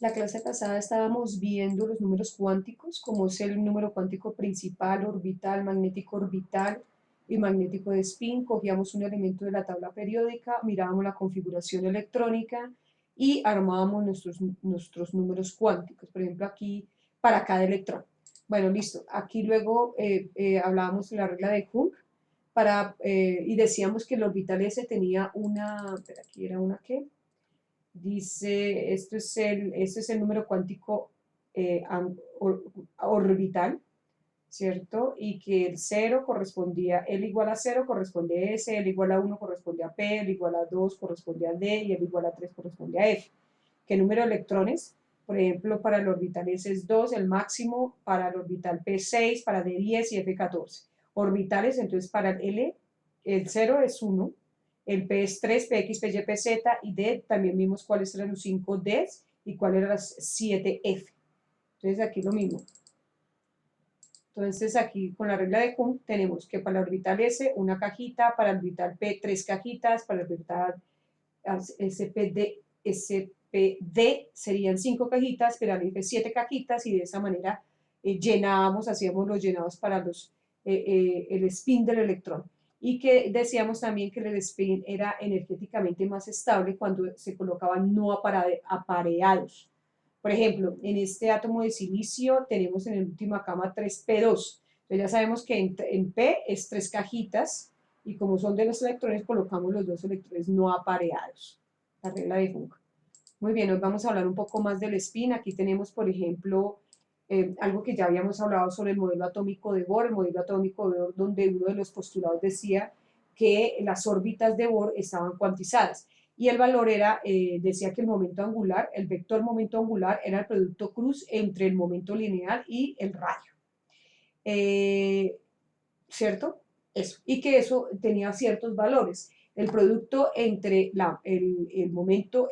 La clase pasada estábamos viendo los números cuánticos, como es el número cuántico principal, orbital y magnético de spin. Cogíamos un elemento de la tabla periódica, mirábamos la configuración electrónica y armábamos nuestros números cuánticos. Por ejemplo, aquí para cada electrón. Bueno, listo. Aquí luego hablábamos de la regla de Hooke y decíamos que el orbital S tenía una, espera, aquí era una ¿qué? Dice, este es el número cuántico orbital, ¿cierto? Y que el 0 correspondía, L igual a 0 corresponde a S, L igual a 1 corresponde a P, L igual a 2 corresponde a D y L igual a 3 corresponde a F. ¿Qué número de electrones? Por ejemplo, para el orbital S es 2, el máximo, para el orbital P 6, para D 10 y F 14. Orbitales, entonces para el L, el 0 es 1, el P es 3, PX, PY, PZ y D, también vimos cuáles eran los 5 Ds y cuáles eran las 7 F. Entonces aquí lo mismo. Entonces aquí con la regla de Hooke tenemos que para la orbital S una cajita, para el orbital P 3 cajitas, para el orbital SPD serían 5 cajitas, para el F 7 cajitas y de esa manera llenábamos, hacíamos los llenados para el spin del electrón. Y que decíamos también que el spin era energéticamente más estable cuando se colocaban no apareados. Por ejemplo, en este átomo de silicio tenemos en la última cama 3p2. Entonces ya sabemos que en P es 3 cajitas y como son de los electrones, colocamos los 2 electrones no apareados. La regla de Hooke. Muy bien, hoy vamos a hablar un poco más del spin. Aquí tenemos, por ejemplo, algo que ya habíamos hablado sobre el modelo atómico de Bohr, el modelo atómico de Bohr, donde uno de los postulados decía que las órbitas de Bohr estaban cuantizadas y el valor era, decía que el momento angular, el vector momento angular era el producto cruz entre el momento lineal y el radio. ¿Cierto? Eso. Y que eso tenía ciertos valores. El producto entre el momento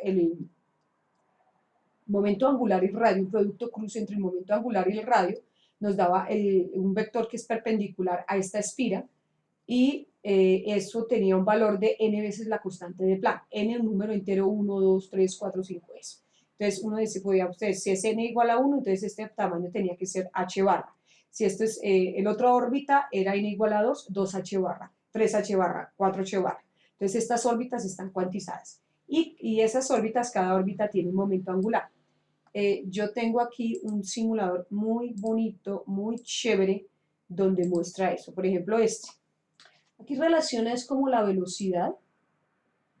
angular y el radio, un producto cruz entre el momento angular y el radio, nos daba un vector que es perpendicular a esta espira y eso tenía un valor de n veces la constante de Planck, n un número entero 1, 2, 3, 4, 5, eso. Entonces uno dice, podía usted, si es n igual a 1, entonces este tamaño tenía que ser h barra. Si esto es el otro órbita, era n igual a 2, 2h barra, 3h barra, 4h barra. Entonces estas órbitas están cuantizadas. Y esas órbitas, cada órbita tiene un momento angular. Yo tengo aquí un simulador muy bonito, muy chévere, donde muestra eso. Por ejemplo, este. Aquí relaciona es como la velocidad,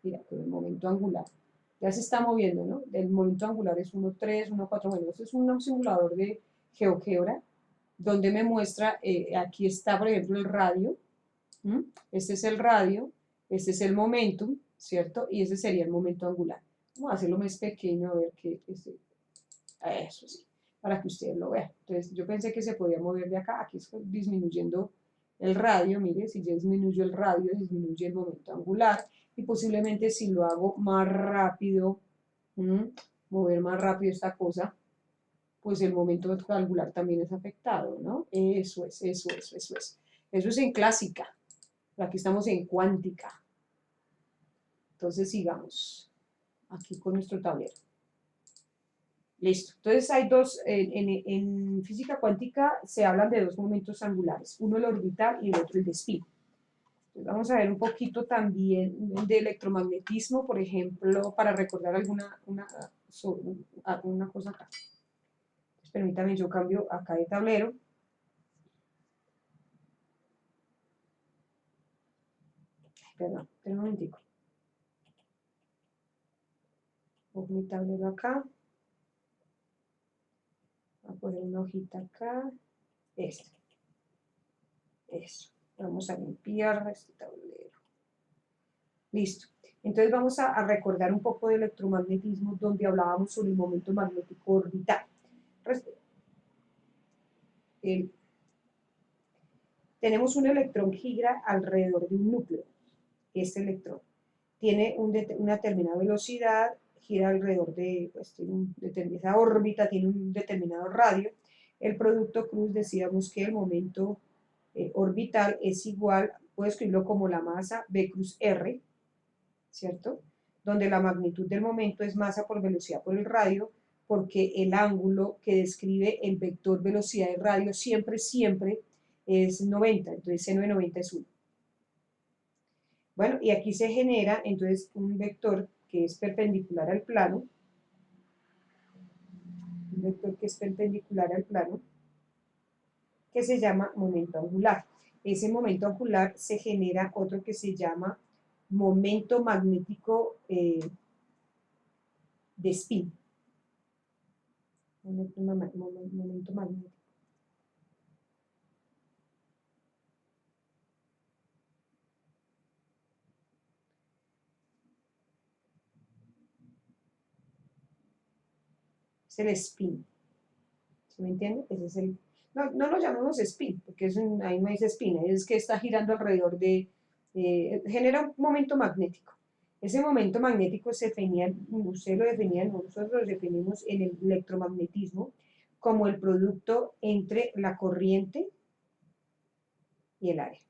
mira, con el momento angular. Ya se está moviendo, ¿no? El momento angular es 1,3, 1,4, bueno, este es un simulador de GeoGebra, donde me muestra, aquí está, por ejemplo, el radio, ¿m? Este es el radio, este es el momentum, ¿cierto? Y ese sería el momento angular. Vamos a hacerlo más pequeño, a ver qué, eso sí, para que ustedes lo vean. Entonces, yo pensé que se podía mover de acá, aquí estoy disminuyendo el radio, mire, si yo disminuyo el radio, disminuye el momento angular, y posiblemente si lo hago más rápido, mover más rápido esta cosa, pues el momento angular también es afectado, ¿no? Eso es, eso es, eso es. Eso es en clásica, pero aquí estamos en cuántica. Entonces sigamos aquí con nuestro tablero. Listo. Entonces hay en física cuántica se hablan de dos momentos angulares, uno el orbital y el otro el de spin. Entonces vamos a ver un poquito también de electromagnetismo, por ejemplo, para recordar alguna cosa acá. Entonces, permítame, yo cambio acá de tablero. Perdón, un momentico. Pongo mi tablero acá. Voy a poner una hojita acá. Esta. Eso. Vamos a limpiar este tablero. Listo. Entonces vamos a recordar un poco de electromagnetismo donde hablábamos sobre el momento magnético orbital. Tenemos un electrón gira alrededor de un núcleo. Este electrón tiene una determinada velocidad, gira alrededor de, pues tiene esa órbita, tiene un determinado radio. El producto cruz decíamos que el momento orbital es igual, puedo escribirlo como la masa B cruz R, ¿cierto? Donde la magnitud del momento es masa por velocidad por el radio, porque el ángulo que describe el vector velocidad de radio siempre es 90, entonces seno de 90 es 1. Bueno, y aquí se genera entonces un vector que es perpendicular al plano, que se llama momento angular. Ese momento angular se genera otro que se llama momento magnético de spin. Momento magnético. Es el spin. ¿Sí me entiende? Ese es el, no lo llamemos spin, porque ahí no es spin, es que está girando alrededor genera un momento magnético. Ese momento magnético se definía, usted lo definía, nosotros lo definimos en el electromagnetismo como el producto entre la corriente y el área.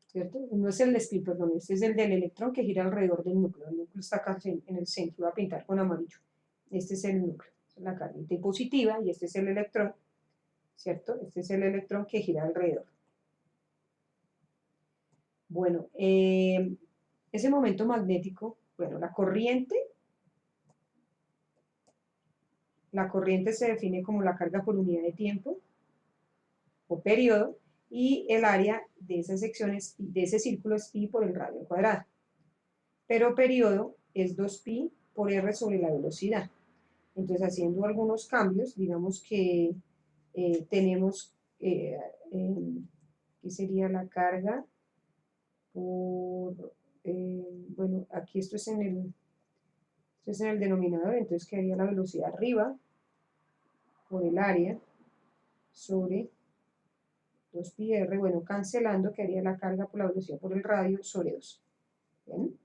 ¿Cierto? No es el spin, perdón, este es el del electrón que gira alrededor del núcleo. El núcleo está acá en el centro, voy a pintar con amarillo. Este es el núcleo, es la carga positiva y este es el electrón, ¿cierto? Este es el electrón que gira alrededor. Bueno, ese momento magnético, bueno, la corriente se define como la carga por unidad de tiempo o periodo, y el área de esas secciones, de ese círculo es pi por el radio al cuadrado. Pero periodo es 2pi por r sobre la velocidad. Entonces, haciendo algunos cambios, digamos que tenemos, ¿qué sería la carga? Bueno, aquí esto es en el denominador, entonces quedaría la velocidad arriba por el área sobre 2pi r, bueno, cancelando, quedaría la carga por la velocidad por el radio sobre 2. ¿Bien?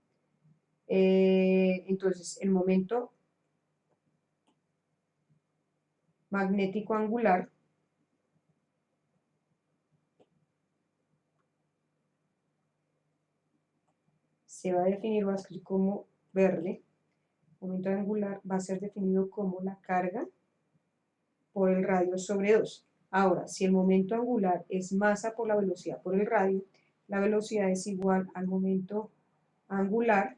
Entonces, el momento magnético angular se va a definir, voy a escribir como verde. El momento angular va a ser definido como la carga por el radio sobre 2. Ahora, si el momento angular es masa por la velocidad por el radio, la velocidad es igual al momento angular,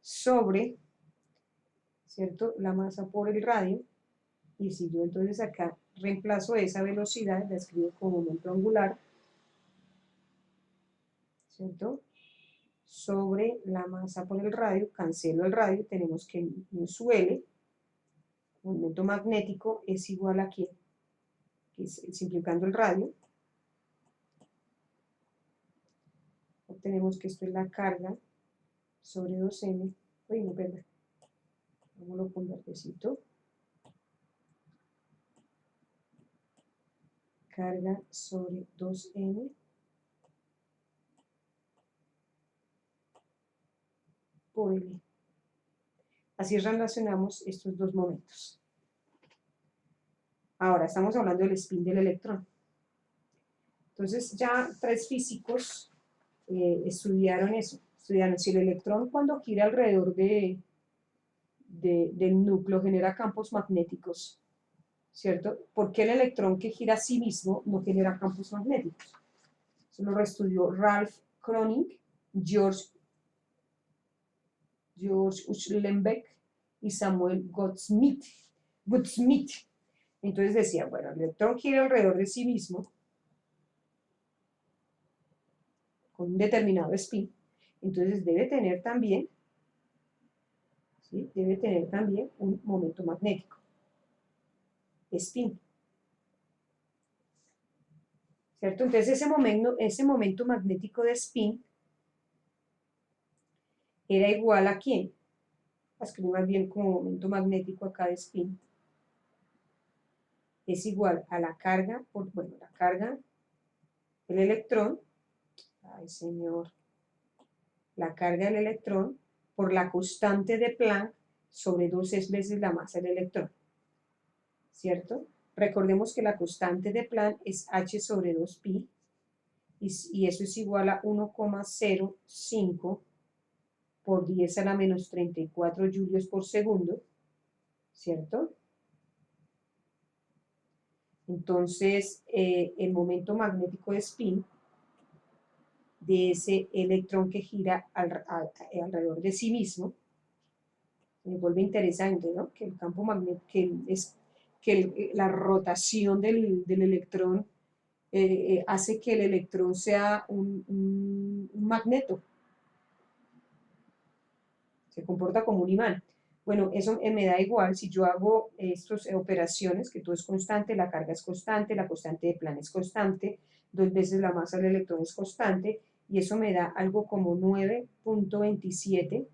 sobre, ¿cierto?, la masa por el radio. Y si yo entonces acá reemplazo esa velocidad, la escribo como momento angular, ¿cierto?, sobre la masa por el radio, cancelo el radio, tenemos que en su L, momento magnético es igual a ¿qué? Simplificando el radio, obtenemos que esto es la carga sobre 2m, uy, no, perdón, hagámoslo con verdecito, carga sobre 2m por L. Así relacionamos estos dos momentos. Ahora, estamos hablando del spin del electrón. Entonces, ya 3 físicos estudiaron eso. Estudiaron si el electrón cuando gira alrededor del núcleo genera campos magnéticos, ¿cierto? ¿Por qué el electrón que gira a sí mismo no genera campos magnéticos? Eso lo estudió Ralph Kronig, George Uhlenbeck y Samuel Goudsmit. Entonces decía, bueno, el electrón gira alrededor de sí mismo con un determinado spin, entonces debe tener también, ¿sí?, debe tener también un momento magnético, spin, ¿cierto? Entonces ese momento magnético de spin era igual a ¿quién? Escribo más bien como momento magnético acá de spin, es igual a la carga, la carga del electrón, ay señor, la carga del electrón por la constante de Planck sobre 2 veces la masa del electrón, ¿cierto? Recordemos que la constante de Planck es h sobre 2pi, y eso es igual a 1,05 por 10 a la menos 34 julios por segundo, ¿cierto? Entonces, el momento magnético de spin de ese electrón que gira alrededor de sí mismo, me vuelve interesante, ¿no? Que el campo magnético, la rotación del electrón hace que el electrón sea un magneto, se comporta como un imán. Bueno, eso me da igual si yo hago estas operaciones, que todo es constante, la carga es constante, la constante de Planck es constante, 2 veces la masa del electrón es constante, y eso me da algo como 9.27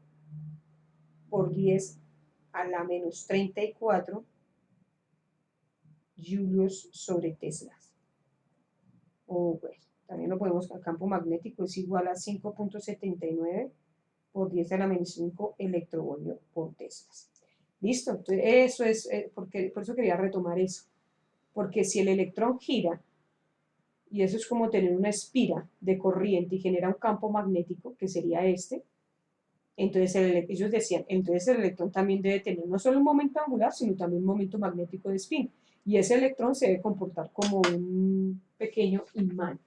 por 10 a la menos 34 julios sobre Tesla. O bueno, también lo podemos, el campo magnético es igual a 5.79 por 10 a la menos 5 electrovoltios por Tesla. ¿Listo? Entonces, eso es, por eso quería retomar eso. Porque si el electrón gira, y eso es como tener una espira de corriente y genera un campo magnético, que sería este, entonces ellos decían, entonces el electrón también debe tener no solo un momento angular, sino también un momento magnético de spin. Y ese electrón se debe comportar como un pequeño imán.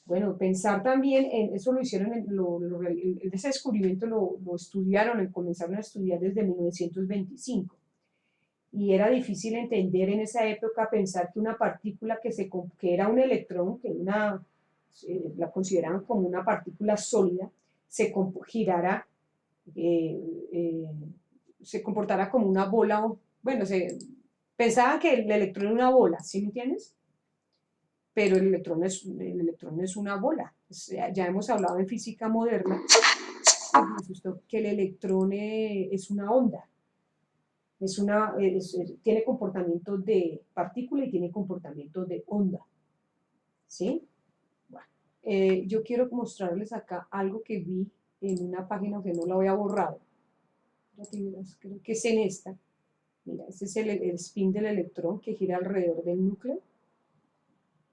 Bueno, pensar también en eso lo hicieron, ese descubrimiento lo estudiaron, comenzaron a estudiar desde 1925. Y era difícil entender en esa época pensar que una partícula que era un electrón, la consideraban como una partícula sólida, girara, eh, eh, se comportara como una bola, bueno, pensaban que el electrón era una bola, ¿sí me entiendes? Pero el electrón es una bola. Ya hemos hablado en física moderna que el electrón es una onda. Tiene comportamiento de partícula y tiene comportamiento de onda. ¿Sí? Bueno, yo quiero mostrarles acá algo que vi en una página que no la voy a borrar. Creo que es en esta. Mira, este es el spin del electrón que gira alrededor del núcleo.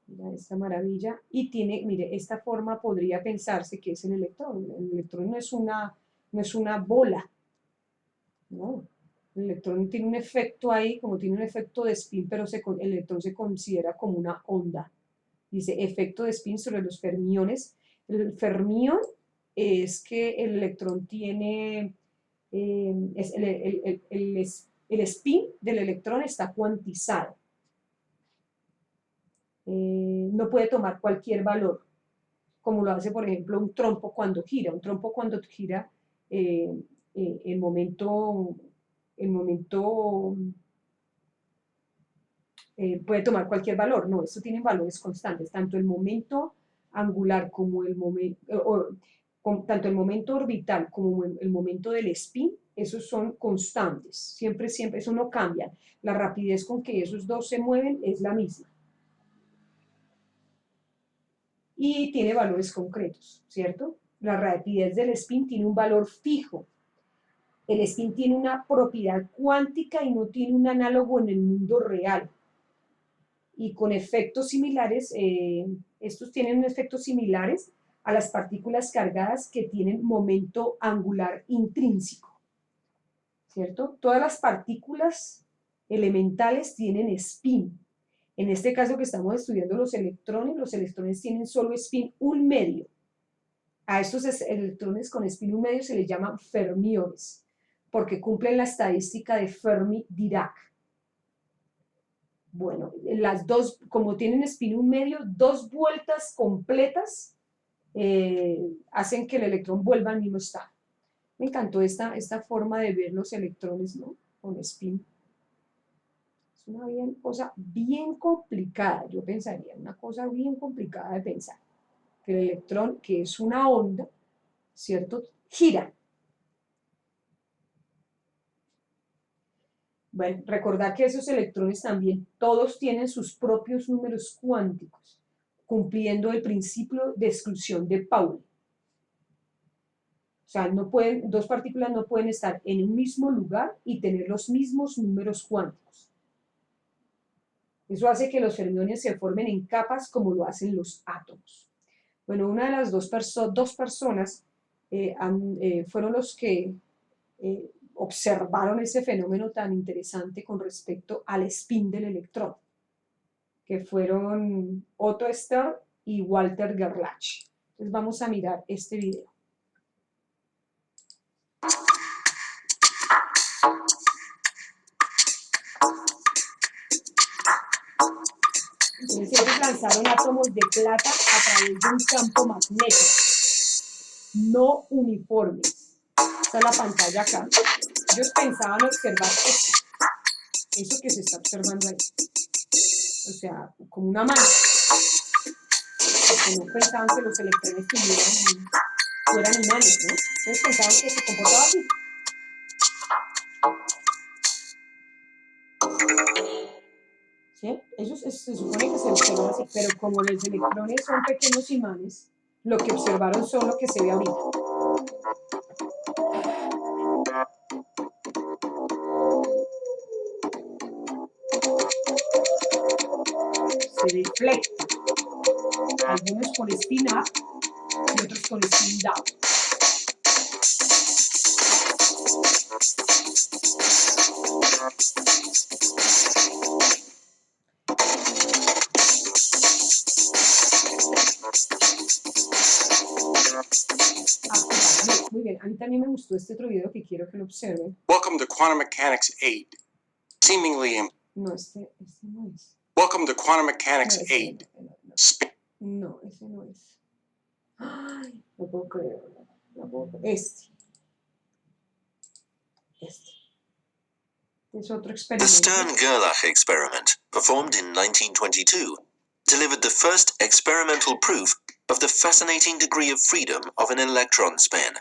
Mira esta maravilla. Y tiene, mire, esta forma podría pensarse que es el electrón. El electrón no es una bola, ¿no? El electrón tiene un efecto ahí, como tiene un efecto de spin, pero el electrón se considera como una onda. Dice, efecto de spin sobre los fermiones. El fermión es que el electrón tiene, el spin del electrón está cuantizado. No puede tomar cualquier valor, como lo hace, por ejemplo, un trompo cuando gira. Un trompo cuando gira, el momento puede tomar cualquier valor. No, esto tiene valores constantes, tanto el momento angular como tanto el momento orbital como el momento del spin, esos son constantes, siempre, eso no cambia. La rapidez con que esos dos se mueven es la misma. Y tiene valores concretos, ¿cierto? La rapidez del spin tiene un valor fijo. El spin tiene una propiedad cuántica y no tiene un análogo en el mundo real. Y con efectos similares, estos tienen efectos similares a las partículas cargadas que tienen momento angular intrínseco, ¿cierto? Todas las partículas elementales tienen spin. En este caso que estamos estudiando los electrones tienen solo spin 1 medio. A estos electrones con spin 1 medio se les llaman fermiones, porque cumplen la estadística de Fermi-Dirac. Bueno, las dos, como tienen spin 1 medio, 2 vueltas completas hacen que el electrón vuelva al mismo estado. Me encantó esta forma de ver los electrones, ¿no? Con spin. Es una cosa bien complicada, yo pensaría, una cosa bien complicada de pensar. Que el electrón, que es una onda, ¿cierto? Gira. Bueno, recordar que esos electrones también, todos tienen sus propios números cuánticos, cumpliendo el principio de exclusión de Pauli. O sea, dos partículas no pueden estar en un mismo lugar y tener los mismos números cuánticos. Eso hace que los fermiones se formen en capas como lo hacen los átomos. Bueno, una de las dos personas fueron los que observaron ese fenómeno tan interesante con respecto al spin del electrón, que fueron Otto Stern y Walter Gerlach. Entonces vamos a mirar este video. Entonces ellos lanzaron átomos de plata a través de un campo magnético, no uniforme. Esta es la pantalla acá. Ellos pensaban observar eso que se está observando ahí. O sea, como una mano. Porque no pensaban que los electrones fueran imanes, ¿no? Entonces pensaban que se comportaba así. ¿Sí? Ellos se supone que se observan así, pero como los electrones son pequeños imanes, lo que observaron son lo que se ve ahorita. Se deflectan, algunos con spin up y otros con spin down. Muy bien, a mí también me gustó este otro video que quiero que lo observen. Welcome to Quantum Mechanics 8. Seemingly no, este no es. Welcome to Quantum Mechanics No, 8. No, ese no es. Ay, no puedo creerlo. Este. Es otro experimento. The Stern-Gerlach experiment, performed in 1922, delivered the first experimental proof of the fascinating degree of freedom of an electron spin.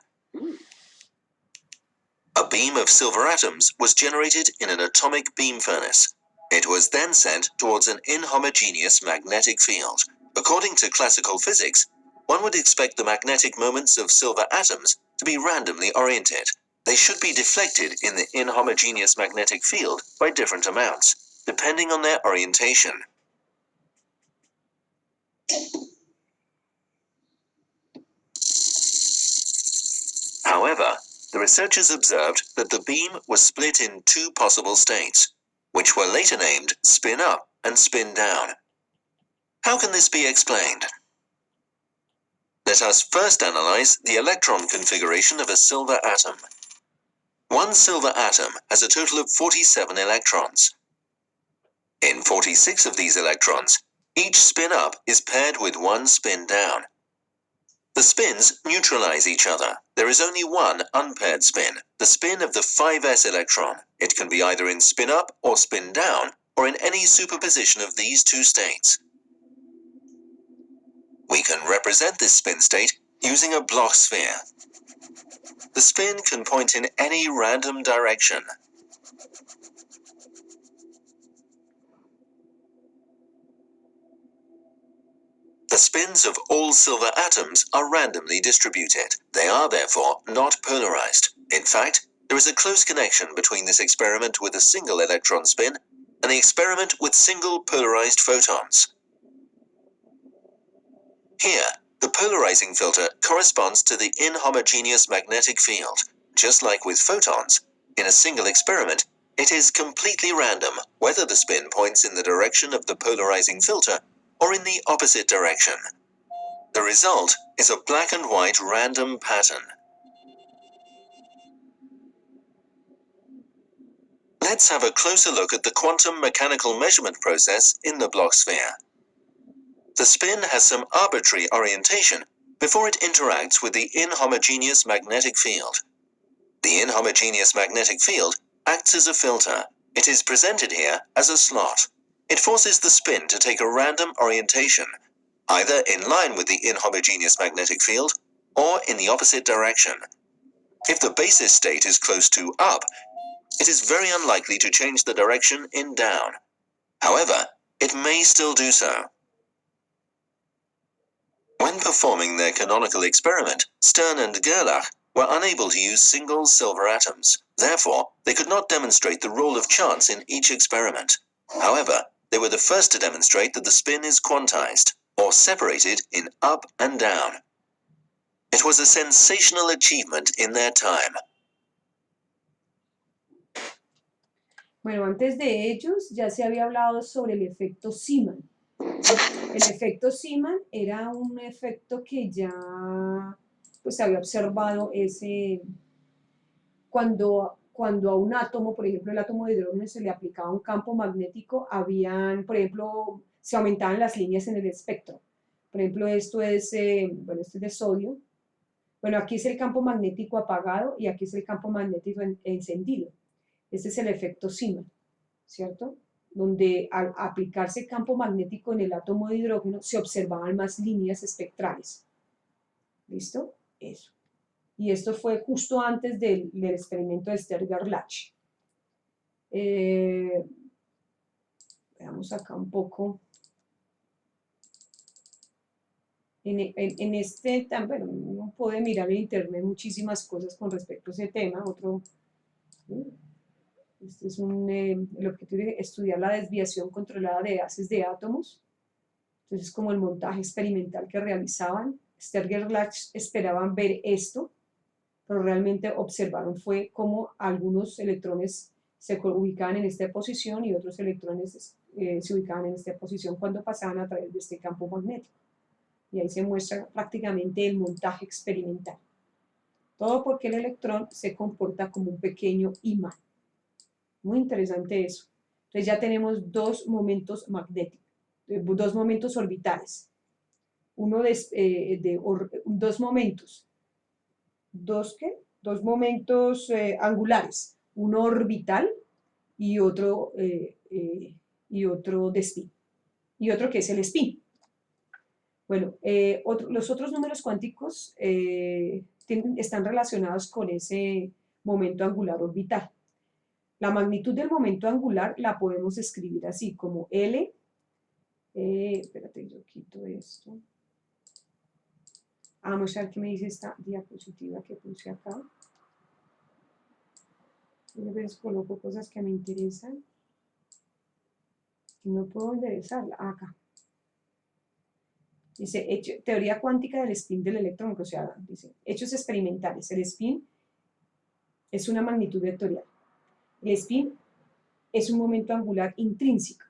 A beam of silver atoms was generated in an atomic beam furnace. It was then sent towards an inhomogeneous magnetic field. According to classical physics, one would expect the magnetic moments of silver atoms to be randomly oriented. They should be deflected in the inhomogeneous magnetic field by different amounts, depending on their orientation. However, the researchers observed that the beam was split in two possible states, which were later named spin up and spin down. How can this be explained? Let us first analyze the electron configuration of a silver atom. One silver atom has a total of 47 electrons. In 46 of these electrons, each spin up is paired with one spin down. The spins neutralize each other. There is only one unpaired spin, the spin of the 5s electron. It can be either in spin up or spin down, or in any superposition of these two states. We can represent this spin state using a Bloch sphere. The spin can point in any random direction. The spins of all silver atoms are randomly distributed. They are therefore not polarized. In fact, there is a close connection between this experiment with a single electron spin and the experiment with single polarized photons. Here, the polarizing filter corresponds to the inhomogeneous magnetic field. Just like with photons, in a single experiment, it is completely random whether the spin points in the direction of the polarizing filter or in the opposite direction. The result is a black and white random pattern. Let's have a closer look at the quantum mechanical measurement process in the Bloch sphere. The spin has some arbitrary orientation before it interacts with the inhomogeneous magnetic field. The inhomogeneous magnetic field acts as a filter. It is presented here as a slot. It forces the spin to take a random orientation, either in line with the inhomogeneous magnetic field or in the opposite direction. If the basis state is close to up, it is very unlikely to change the direction in down. However, it may still do so. When performing their canonical experiment, Stern and Gerlach were unable to use single silver atoms. Therefore, they could not demonstrate the role of chance in each experiment. However, they were the first to demonstrate that the spin is quantized, or separated in up and down. It was a sensational achievement in their time. Bueno, antes de ellos ya se había hablado sobre el efecto Zeeman. El efecto Zeeman era un efecto que ya pues, se había observado cuando a un átomo, por ejemplo el átomo de hidrógeno, se le aplicaba un campo magnético, por ejemplo, se aumentaban las líneas en el espectro. Por ejemplo, esto es de sodio. Bueno, aquí es el campo magnético apagado y aquí es el campo magnético encendido. Este es el efecto Zeeman, ¿cierto? Donde al aplicarse campo magnético en el átomo de hidrógeno se observaban más líneas espectrales. ¿Listo? Eso. Y esto fue justo antes del experimento de Stern-Gerlach. Veamos acá un poco. Bueno, uno puede mirar en internet muchísimas cosas con respecto a ese tema. Este es el objetivo de estudiar la desviación controlada de haces de átomos. Entonces, como el montaje experimental que realizaban, Stern-Gerlach esperaban ver esto, pero realmente observaron fue cómo algunos electrones se ubicaban en esta posición y otros electrones se ubicaban en esta posición cuando pasaban a través de este campo magnético. Y ahí se muestra prácticamente el montaje experimental. Todo porque el electrón se comporta como un pequeño imán. Muy interesante eso. Entonces ya tenemos dos momentos magnéticos, dos momentos orbitales. Dos momentos. Dos momentos angulares. Uno orbital y otro de spin. Y otro que es el spin. Bueno, los otros números cuánticos están relacionados con ese momento angular orbital. La magnitud del momento angular la podemos escribir así, como L. Espérate, yo quito esto. Vamos a ver qué me dice esta diapositiva que puse acá. Yo a veces coloco cosas que me interesan. No puedo enderezarla. Acá. Dice, teoría cuántica del spin del electrón, o sea, dice, hechos experimentales. El spin es una magnitud vectorial. El spin es un momento angular intrínseco.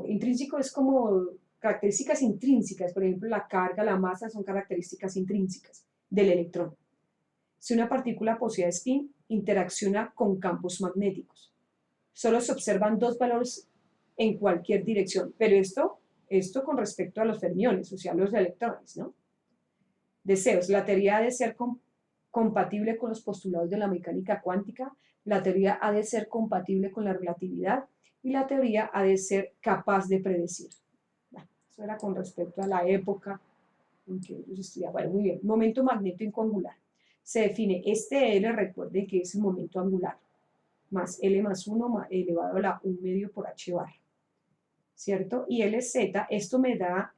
Intrínseco es como características intrínsecas, por ejemplo, la carga, la masa son características intrínsecas del electrón. Si una partícula posee spin, interacciona con campos magnéticos. Solo se observan dos valores en cualquier dirección, pero esto con respecto a los fermiones, o sea, los electrones, ¿no? Deseos. La teoría ha de ser compatible con los postulados de la mecánica cuántica, la teoría ha de ser compatible con la relatividad y la teoría ha de ser capaz de predecir. Bueno, eso era con respecto a la época en que ellos estudiaban. Bueno, muy bien. Momento magnético angular. Se define este L, recuerden que es el momento angular, más L más 1 elevado a la 1 medio por H bar. ¿Cierto? Y LZ, esto me da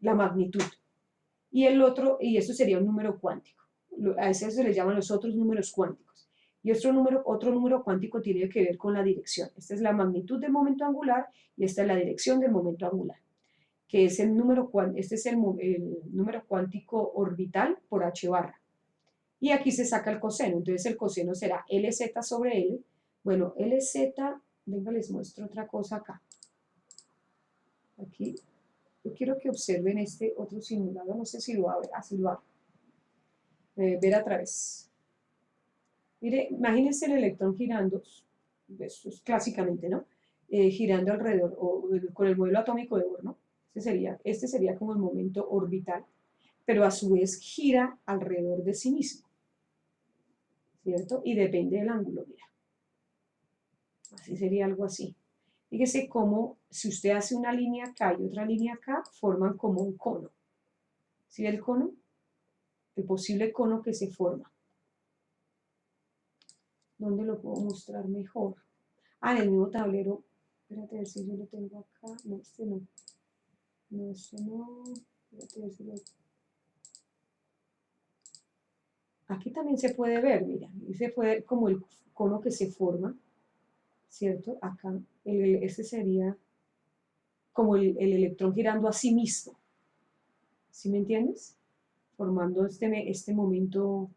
la magnitud. Y esto sería un número cuántico. A eso se le llaman los otros números cuánticos. Y otro número cuántico tiene que ver con la dirección. Esta es la magnitud del momento angular y esta es la dirección del momento angular. Que es este es el número cuántico orbital por H barra. Y aquí se saca el coseno. Entonces el coseno será LZ sobre L. Bueno, LZ, venga, les muestro otra cosa acá. Aquí, yo quiero que observen este otro simulado, no sé si lo va a ver, así lo hago. Ver a través. Mire, imagínense el electrón girando, esto es clásicamente, ¿no? Girando alrededor, o con el modelo atómico de Bohr, ¿no? Este sería como el momento orbital, pero a su vez gira alrededor de sí mismo, ¿cierto? Y depende del ángulo, mira. Así sería algo así. Fíjese cómo, si usted hace una línea acá y otra línea acá, forman como un cono. ¿Sí ve el cono? El posible cono que se forma. ¿Dónde lo puedo mostrar mejor? En el mismo tablero. Espérate a ver si yo lo tengo acá. No, este no. No, este no. Espérate a ver si lo... Aquí también se puede ver, mira. Ahí se puede ver como el cono que se forma, ¿cierto? Acá, este sería como el electrón girando a sí mismo. ¿Sí me entiendes? formando este momento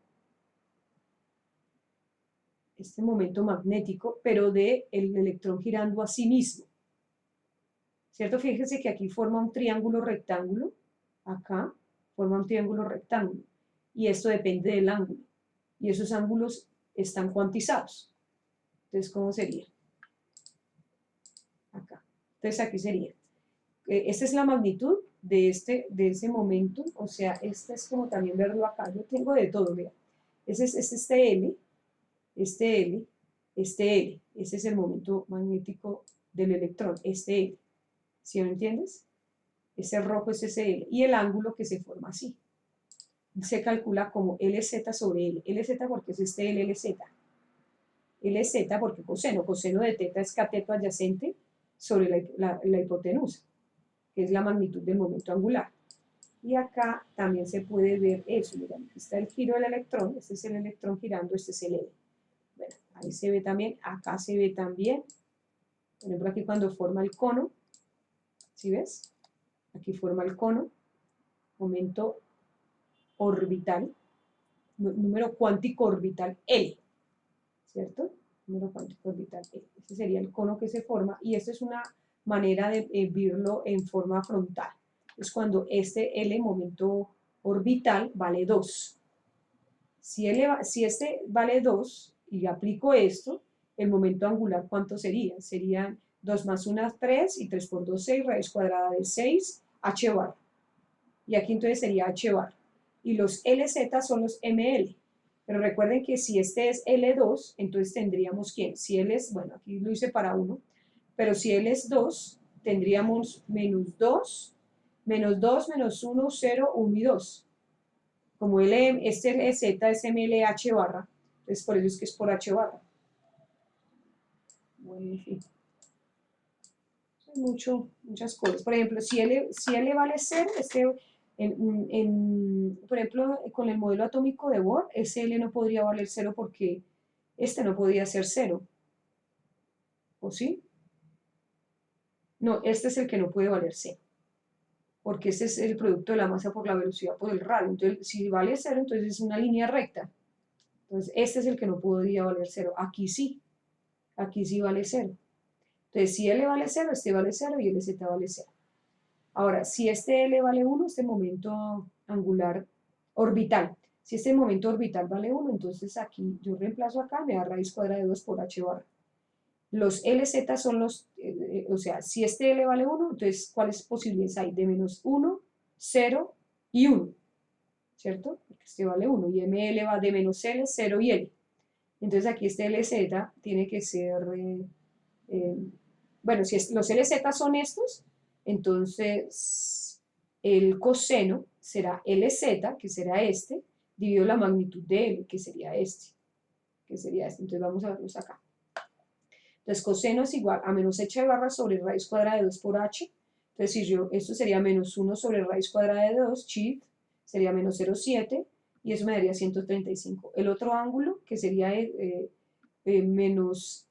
magnético, pero del electrón girando a sí mismo. ¿Cierto? Fíjense que aquí forma un triángulo rectángulo, acá forma un triángulo rectángulo, y esto depende del ángulo, y esos ángulos están cuantizados. Entonces, ¿cómo sería? Acá. Entonces, aquí sería. Esta es la magnitud de ese momento, o sea, este es como también verlo acá. Yo tengo de todo, vean. Este es este L, este L, este L. Ese es el momento magnético del electrón, este L. ¿Sí me entiendes? Ese rojo es ese L. Y el ángulo que se forma así. Se calcula como LZ sobre L. LZ porque es este L, LZ. LZ porque coseno. Coseno de teta es cateto adyacente sobre la hipotenusa, que es la magnitud del momento angular. Y acá también se puede ver eso. Miren, aquí está el giro del electrón. Este es el electrón girando, este es el L. Bueno, ahí se ve también. Acá se ve también. Por ejemplo, aquí cuando forma el cono. ¿Sí ves? Aquí forma el cono, momento orbital, número cuántico orbital L, ¿cierto? Número cuántico orbital L. Este sería el cono que se forma, y esta es una manera de verlo en forma frontal. Es cuando este L, momento orbital, vale 2. Si este vale 2, y aplico esto, el momento angular, ¿cuánto sería? Serían 2 más 1, 3, y 3 por 2, 6, raíz cuadrada de 6, h bar. Y aquí entonces sería h bar. Y los LZ son los ML. Pero recuerden que si este es L2, entonces tendríamos ¿quién? Si L es, bueno, aquí lo hice para 1, pero si L es 2, tendríamos menos 2, menos 2, menos 1, 0, 1 y 2. Como este LZ es MLH barra, entonces por eso es que es por H barra. Bueno, en fin. Muchas cosas. Por ejemplo, si L vale 0, por ejemplo, con el modelo atómico de Bohr, ese L no podría valer 0 porque este no podía ser 0. ¿O sí? No, este es el que no puede valer 0. Porque este es el producto de la masa por la velocidad por el radio. Entonces, si vale 0, entonces es una línea recta. Entonces, este es el que no podría valer 0. Aquí sí vale 0. Entonces, si L vale 0, este vale 0 y LZ vale 0. Ahora, si este L vale 1, este momento angular orbital. Si este momento orbital vale 1, entonces aquí yo reemplazo acá, me da raíz cuadrada de 2 por h barra. Los LZ son los, o sea, si este L vale 1, entonces, ¿cuáles posibilidades hay? De menos 1, 0 y 1, ¿cierto? Porque este vale 1 y ML va de menos L, 0 y L. Entonces aquí este LZ tiene que ser, bueno, si los LZ son estos, entonces el coseno será LZ, que será este, dividido la magnitud de L, que sería este. Entonces vamos a verlos acá. Entonces coseno es igual a menos h barra sobre raíz cuadrada de 2 por h. Entonces si esto sería menos 1 sobre raíz cuadrada de 2, chit, sería menos 0,7, y eso me daría 135. El otro ángulo, que sería menos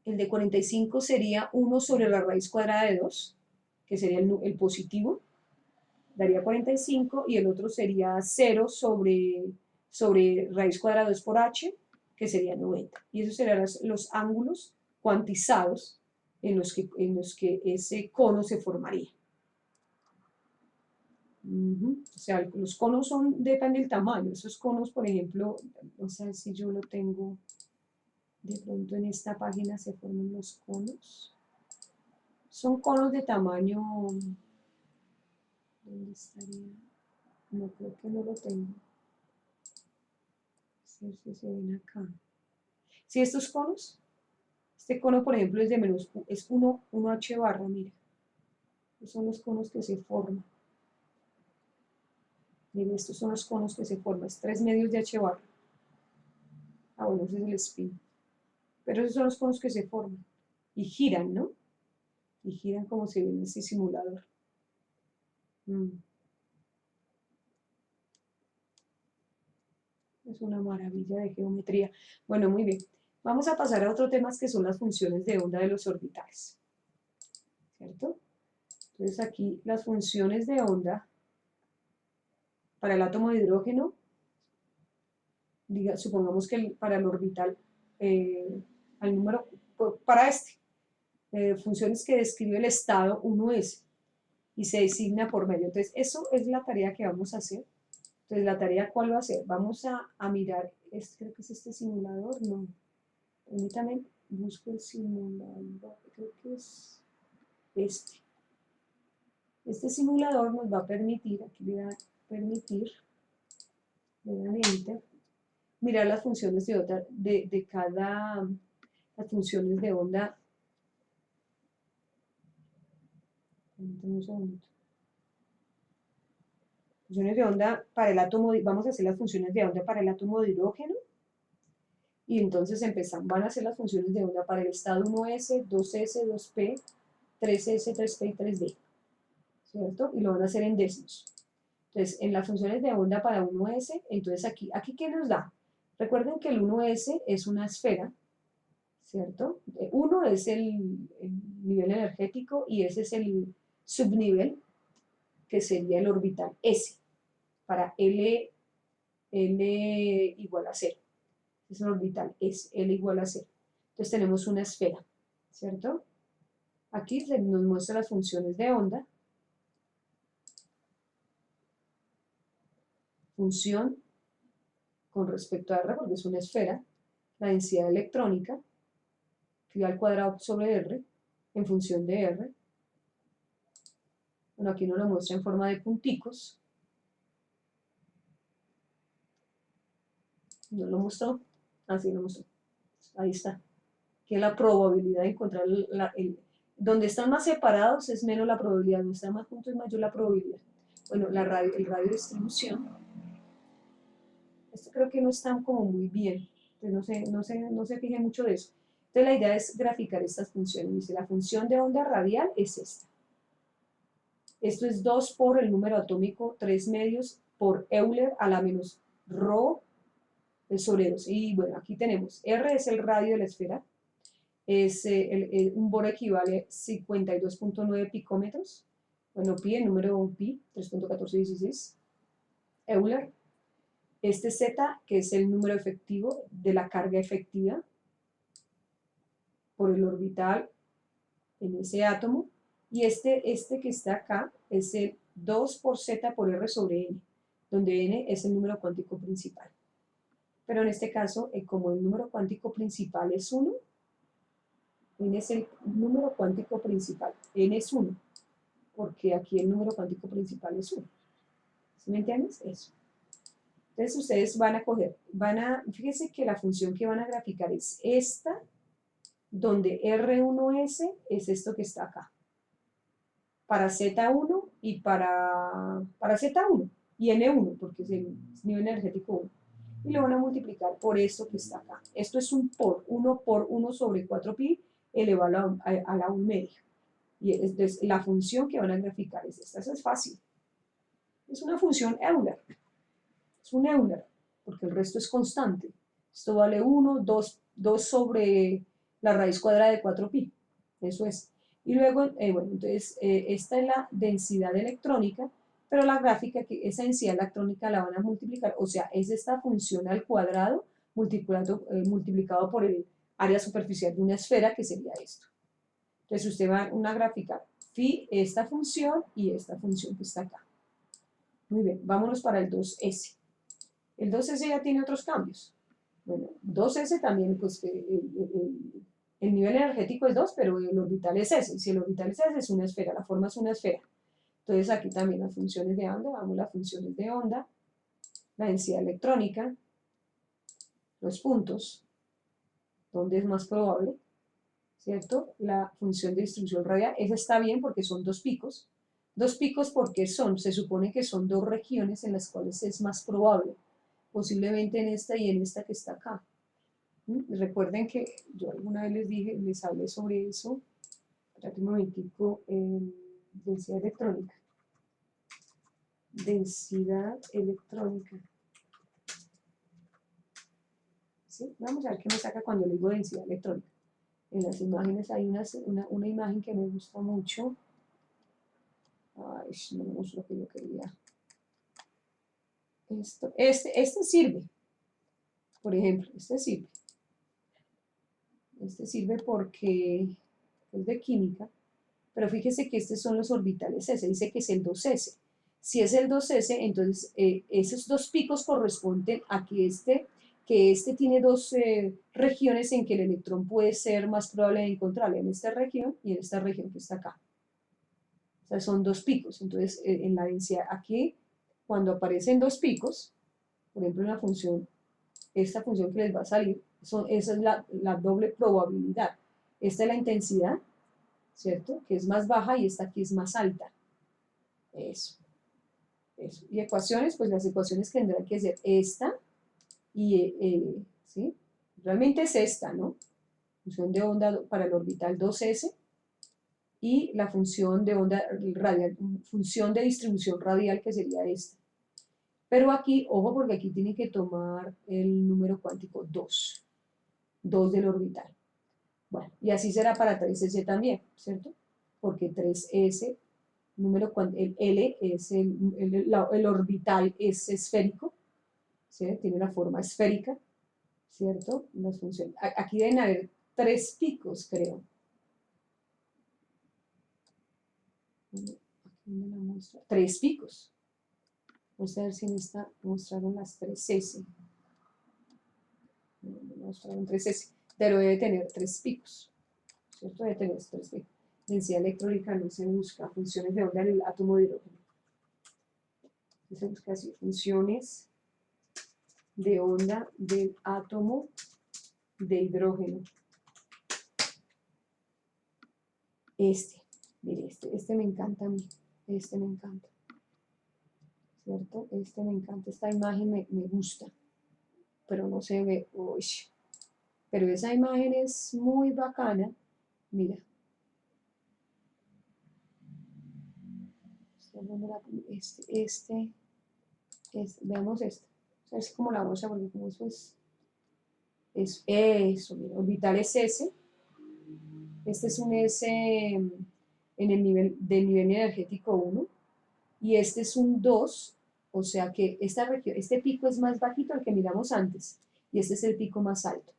el de 45 sería 1 sobre la raíz cuadrada de 2, que sería el positivo, daría 45, y el otro sería 0 sobre raíz cuadrada de 2 por h, que sería 90. Y esos serían los ángulos cuantizados en los que ese cono se formaría. O sea, los conos depende del tamaño. Esos conos, por ejemplo, no sé si yo lo tengo... De pronto en esta página se forman los conos. Son conos de tamaño... ¿Dónde estaría? No, creo que no lo tengo. A ver si se ven acá. ¿Sí estos conos? Este cono, por ejemplo, es de menos... Es 1h barra, mira. Estos son los conos que se forman. Miren, estos son los conos que se forman. Es 3 medios de h barra. Ah, bueno, ese es el spin. Pero esos son los conos que se forman. Y giran, ¿no? Y giran como se ve en este simulador. Es una maravilla de geometría. Bueno, muy bien. Vamos a pasar a otro tema que son las funciones de onda de los orbitales. ¿Cierto? Entonces aquí las funciones de onda para el átomo de hidrógeno, supongamos que para el orbital, al número, para funciones que describe el estado 1s y se designa por medio. Entonces, eso es la tarea que vamos a hacer. Entonces, la tarea, ¿cuál va a ser? Vamos a mirar, creo que es este simulador, no. Permítame, busco el simulador, creo que es este. Este simulador nos va a permitir, aquí le da permitir, le dan enter, mirar las funciones de cada, las funciones de onda. Un segundito. Funciones de onda para el átomo, vamos a hacer las funciones de onda para el átomo de hidrógeno, y entonces van a hacer las funciones de onda para el estado 1s, 2s, 2p, 3s, 3p y 3d, ¿cierto? Y lo van a hacer en décimos. Entonces, en las funciones de onda para 1s, entonces aquí ¿qué nos da? Recuerden que el 1s es una esfera, ¿cierto? 1 es el nivel energético y ese es el subnivel, que sería el orbital S, para L igual a 0. Es el orbital S, L igual a 0. Entonces tenemos una esfera, ¿cierto? Aquí nos muestra las funciones de onda. Función con respecto a R, porque es una esfera, la densidad electrónica, phi al cuadrado sobre R, en función de R. Bueno, aquí nos lo muestra en forma de punticos. ¿No lo mostró? Así lo mostró. Ahí está. Que es la probabilidad de encontrar donde están más separados es menos la probabilidad, donde están más juntos es mayor la probabilidad. Bueno, el radio de distribución. Esto creo que no está como muy bien. Entonces no se fije mucho de eso. Entonces la idea es graficar estas funciones. Dice, la función de onda radial es esta. Esto es 2 por el número atómico 3 medios por Euler a la menos rho sobre 2. Y bueno, aquí tenemos, R es el radio de la esfera, un Bohr equivale a 52.9 picómetros, bueno, pi, el número pi, 3.1416, Euler. Este Z, que es el número efectivo de la carga efectiva por el orbital en ese átomo, y este que está acá es el 2 por Z por R sobre N, donde N es el número cuántico principal. Pero en este caso, como el número cuántico principal es 1, N es el número cuántico principal, N es 1, porque aquí el número cuántico principal es 1. ¿Sí me entiendes? Eso. Entonces ustedes van a coger, fíjense que la función que van a graficar es esta, donde R1S es esto que está acá, para Z1 y para Z1 y N1, porque es el nivel energético 1. Y lo van a multiplicar por esto que está acá. Esto es 1 por 1 sobre 4pi elevado a la 1 media. Y entonces la función que van a graficar es esta. Eso es fácil. Es una función Euler. Es un Euler, porque el resto es constante. Esto vale 1, 2 sobre la raíz cuadrada de 4pi. Eso es. Y luego, bueno, entonces, esta es la densidad electrónica, pero la gráfica, que esa densidad electrónica la van a multiplicar, o sea, es esta función al cuadrado multiplicado por el área superficial de una esfera, que sería esto. Entonces, usted va a graficar phi, esta función y esta función que está acá. Muy bien, vámonos para el 2S. El 2S ya tiene otros cambios. Bueno, 2S también, pues, el nivel energético es 2, pero el orbital es S. Y si el orbital es S, es una esfera, la forma es una esfera. Entonces aquí también las funciones de onda, vamos a las funciones de onda, la densidad electrónica, los puntos, donde es más probable, ¿cierto? La función de distribución radial, esa está bien porque son 2 picos. 2 picos porque se supone que son 2 regiones en las cuales es más probable, posiblemente en esta y en esta que está acá. Recuerden que yo alguna vez les hablé sobre eso. Espérate un momentico, densidad electrónica. Densidad electrónica. ¿Sí? Vamos a ver qué me saca cuando le digo densidad electrónica. En las imágenes hay una imagen que me gusta mucho. Ay, no es lo que yo quería. Este sirve, por ejemplo, este sirve. Este sirve porque es de química, pero fíjese que estos son los orbitales S, dice que es el 2S. Si es el 2S, entonces esos dos picos corresponden a que este tiene dos regiones en que el electrón puede ser más probable de encontrarlo, en esta región y en esta región que está acá. O sea, son dos picos. Entonces, en la densidad aquí, cuando aparecen dos picos, por ejemplo, en la función, esta función que les va a salir, esa es la doble probabilidad. Esta es la intensidad, ¿cierto? Que es más baja y esta aquí es más alta. Eso. Eso. Y ecuaciones, pues las ecuaciones tendrán que ser esta y, ¿sí? Realmente es esta, ¿no? Función de onda para el orbital 2S y la función de onda radial, función de distribución radial que sería esta. Pero aquí, ojo, porque aquí tiene que tomar el número cuántico 2, 2 del orbital. Bueno, y así será para 3S también, ¿cierto? Porque 3S, el L es el orbital es esférico, ¿sí? Tiene la forma esférica, ¿cierto? Las funciones. Aquí deben haber 3 picos, creo. Aquí donde la muestra. 3 picos. Vamos a ver si en esta mostraron las 3S. No mostraron 3S, pero debe tener 3 picos, ¿cierto? Debe tener 3 picos. Densidad electrónica no se busca, funciones de onda en el átomo de hidrógeno. Se busca así, funciones de onda del átomo de hidrógeno. Mire, este me encanta a mí, este me encanta, ¿cierto? Este me encanta, esta imagen me gusta, pero no se ve, uy, pero esa imagen es muy bacana, mira. Veamos esto, o sea, es como la bolsa, porque como eso es eso, mira, orbital es S, este es un S en el nivel, del nivel energético 1, y este es un 2, o sea que esta región, este pico es más bajito al que miramos antes, y este es el pico más alto.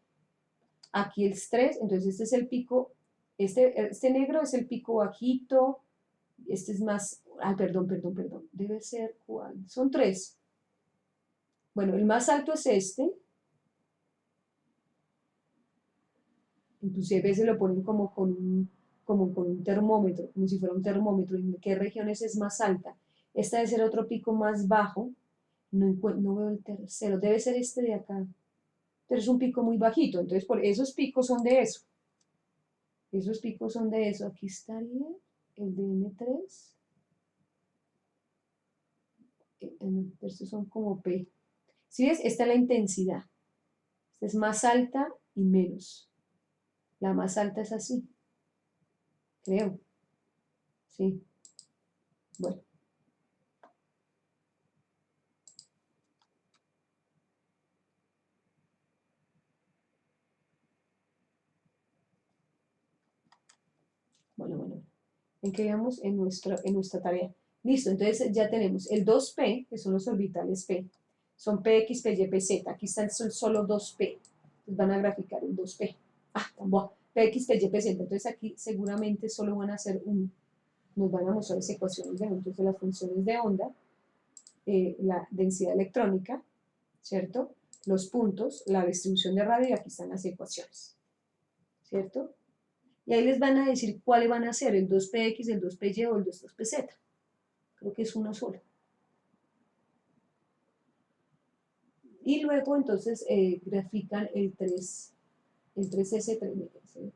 Aquí es 3, entonces este es el pico, este negro es el pico bajito, este es más, perdón, debe ser, ¿cuál? Son 3. Bueno, el más alto es este, inclusive a veces lo ponen como con un termómetro, como si fuera un termómetro, en qué regiones es más alta. Esta debe ser otro pico más bajo, no veo el tercero, debe ser este de acá, pero es un pico muy bajito, entonces por esos picos son de eso. Esos picos son de eso. Aquí estaría el de M3. No, estos son como P. ¿Sí ves? Esta es la intensidad. Esta es más alta y menos. La más alta es así. Creo. Sí. Bueno. Bueno. ¿En qué vamos? En nuestra tarea. Listo, entonces ya tenemos el 2P, que son los orbitales P. Son PX, PY, PZ. Aquí están solo 2P. Entonces van a graficar el 2P. Tan bueno. PX, PY, PZ. Entonces aquí seguramente solo van a ser uno. Nos van a mostrar las ecuaciones de entonces las funciones de onda, la densidad electrónica, ¿cierto? Los puntos, la distribución de radio y aquí están las ecuaciones, ¿cierto? Y ahí les van a decir cuáles van a ser, el 2px, el 2py o el 2pz. Creo que es uno solo. Y luego entonces grafican el 3S,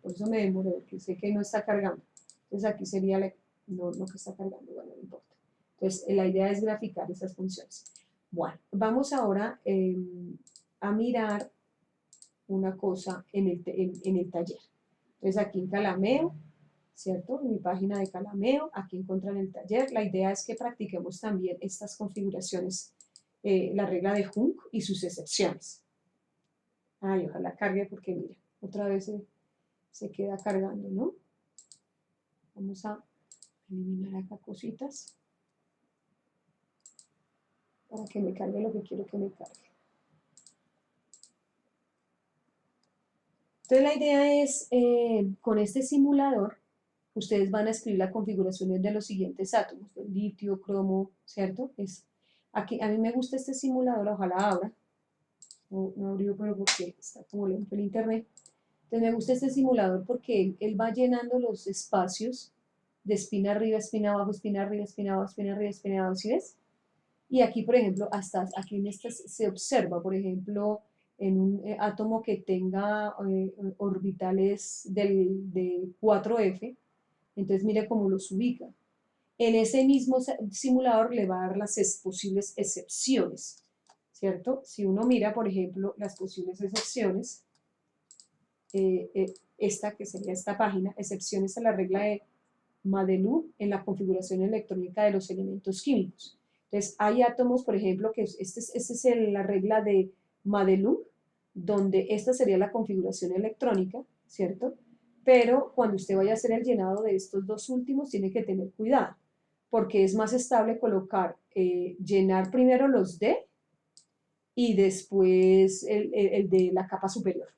por eso me demoré, porque sé que no está cargando. Entonces aquí sería no que está cargando, bueno, no importa. Entonces la idea es graficar esas funciones. Bueno, vamos ahora a mirar una cosa en el taller. Entonces aquí en Calameo, ¿cierto? En mi página de Calameo, aquí encuentran el taller. La idea es que practiquemos también estas configuraciones, la regla de Hunk y sus excepciones. Ay, ojalá cargue porque mira, otra vez se queda cargando, ¿no? Vamos a eliminar acá cositas. para que me cargue lo que quiero que me cargue. Entonces la idea es, con este simulador, ustedes van a escribir las configuraciones de los siguientes átomos, del litio, cromo, ¿cierto? Aquí, a mí me gusta este simulador, ojalá abra. No abrió, pero porque está como lento el internet. Entonces me gusta este simulador porque él va llenando los espacios de espina arriba, espina abajo, espina arriba, espina abajo, espina arriba, espina abajo, ¿sí ves? Y aquí, por ejemplo, hasta aquí en estas se observa, por ejemplo, en un átomo que tenga orbitales de 4F, entonces mire cómo los ubica. En ese mismo simulador le va a dar las posibles excepciones, ¿cierto? Si uno mira, por ejemplo, las posibles excepciones, esta que sería esta página, excepciones a la regla de Madelung en la configuración electrónica de los elementos químicos. Entonces, hay átomos, por ejemplo, que esta es la regla de Madelung, donde esta sería la configuración electrónica, ¿cierto? Pero cuando usted vaya a hacer el llenado de estos dos últimos, tiene que tener cuidado, porque es más estable colocar, llenar primero los D y después el de la capa superior,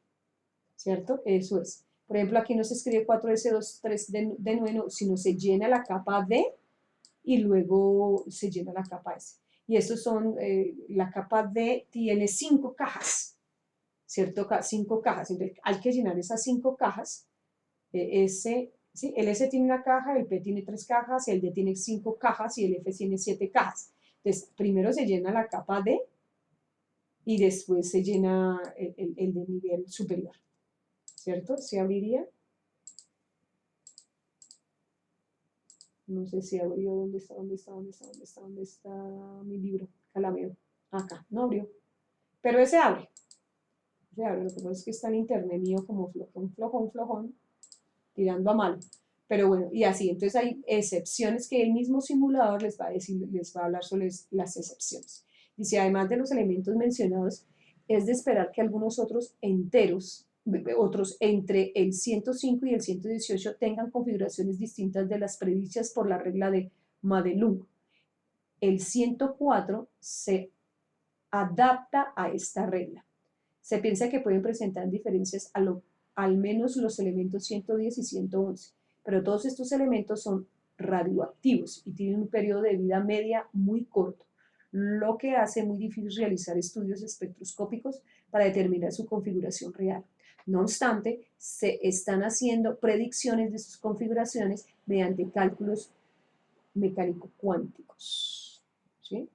¿cierto? Eso es. Por ejemplo, aquí no se escribe 4S23 de 9, sino se llena la capa D y luego se llena la capa S. Y estos son, la capa D tiene 5 cajas, ¿cierto? 5 cajas. Entonces, hay que llenar esas 5 cajas. ¿Sí? El S tiene una caja, el P tiene 3 cajas, el D tiene 5 cajas y el F tiene 7 cajas. Entonces, primero se llena la capa D y después se llena el de nivel superior, ¿cierto? Se abriría. No sé si abrió. ¿Dónde está mi libro? Acá la veo. Acá, no abrió. Pero ese abre. Ese abre. Lo que pasa es que está en internet mío como flojón, tirando a malo. Pero bueno, y así. Entonces hay excepciones que el mismo simulador les va a decir, les va a hablar sobre las excepciones. Dice, además de los elementos mencionados, es de esperar que algunos otros enteros, otros entre el 105 y el 118 tengan configuraciones distintas de las predichas por la regla de Madelung. El 104 se adapta a esta regla. Se piensa que pueden presentar diferencias al menos los elementos 110 y 111, pero todos estos elementos son radioactivos y tienen un periodo de vida media muy corto, lo que hace muy difícil realizar estudios espectroscópicos para determinar su configuración real. No obstante, se están haciendo predicciones de sus configuraciones mediante cálculos mecánico-cuánticos, ¿sí?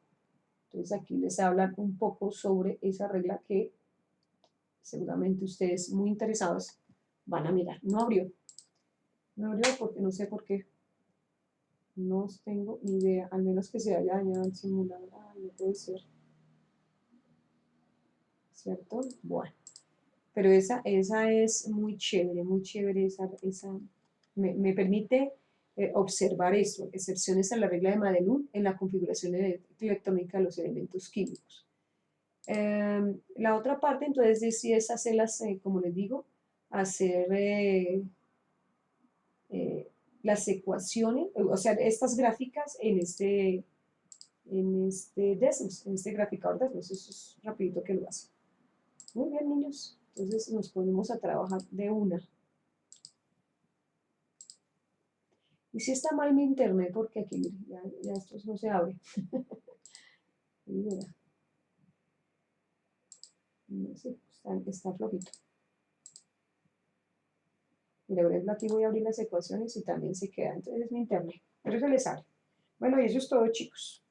Entonces aquí les hablan un poco sobre esa regla que seguramente ustedes muy interesados van a mirar. No abrió porque no sé por qué. No tengo ni idea, al menos que se haya dañado el simulador. No puede ser. ¿Cierto? Bueno. Pero esa es muy chévere, me permite observar eso, excepciones a la regla de Madelung en la configuración electrónica de los elementos químicos. La otra parte entonces sí es hacerlas, como les digo, hacer las ecuaciones, o sea, estas gráficas en este Desmos, en este graficador Desmos. Eso es rapidito que lo hace. Muy bien, niños. Entonces nos ponemos a trabajar de una. Y si está mal mi internet, porque aquí ya esto no se abre. Mira. No sé, está flojito. Mira, por ejemplo, aquí voy a abrir las ecuaciones y también se queda. Entonces es mi internet. Pero eso les abre. Bueno, y eso es todo, chicos.